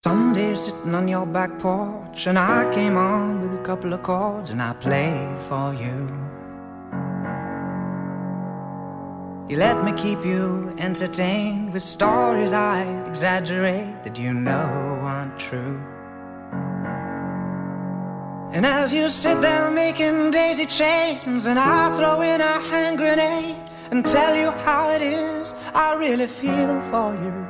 Someday sitting on your back porch, and I came on with a couple of chords, and I played for you. You let me keep you entertained with stories I exaggerate that you know aren't true. And as you sit there making daisy chains, and I throw in a hand grenade and tell you how it is I really feel for you,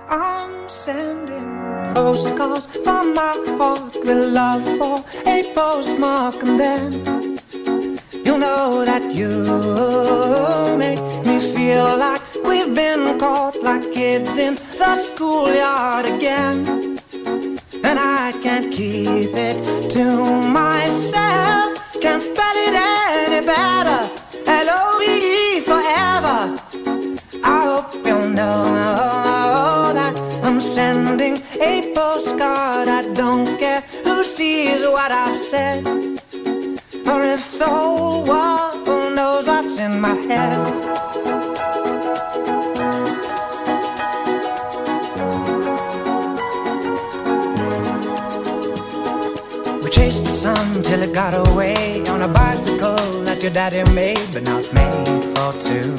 I'm sending postcards from my heart with love for a postmark, and then you'll know that you make me feel like we've been caught like kids in the schoolyard again. And I can't keep it to myself, can't spell it any better, L-O-V-E forever. I hope you'll know that I'm sending a postcard. I don't care who sees what I've said, or if the whole world knows what's in my head. We chased the sun till it got away on a bicycle that your daddy made, but not made for two.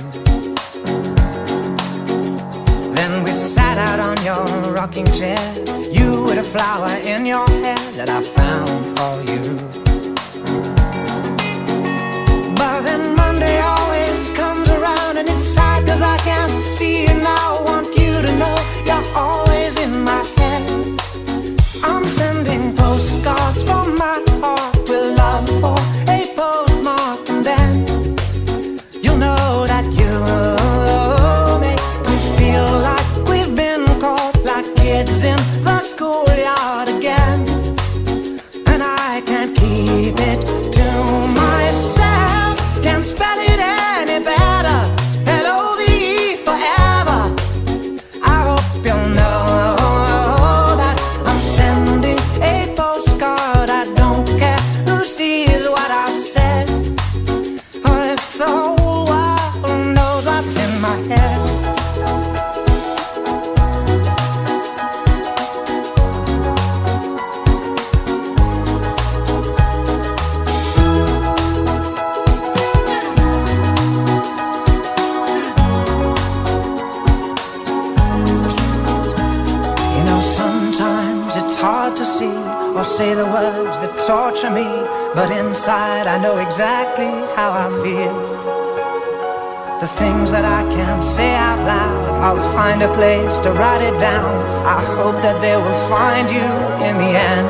Then we sat out on your rocking chair, you with a flower in your hair that I found for you. But then Monday always comes around, and it's sad 'cause I can't see you now. I want you to know you're always in my head. I'm sending postcards from my heart with love for a postmark, and then you'll know that you make me feel like we've been caught like kids in the schoolyard again. And I can't keep it to myself, can't spell it any better, L-O-V-E forever. I hope you'll know that I'm sending a postcard. I don't care who sees what I've said, or if the whole world knows what's in my head. Sometimes it's hard to see or say the words that torture me, but inside I know exactly how I feel. The things that I can't say out loud, I'll find a place to write it down. I hope that they will find you in the end.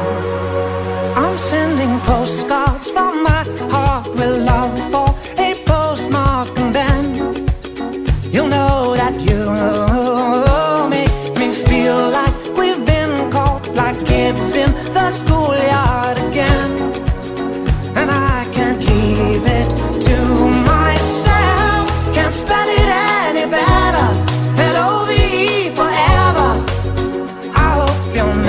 I'm sending postcards from my heart with love for a postmark, and then you'll know that you make me feel like we've been caught like kids in the schoolyard again. And I can't keep it to myself, can't spell it any better, L-O-V-E forever. I hope you'll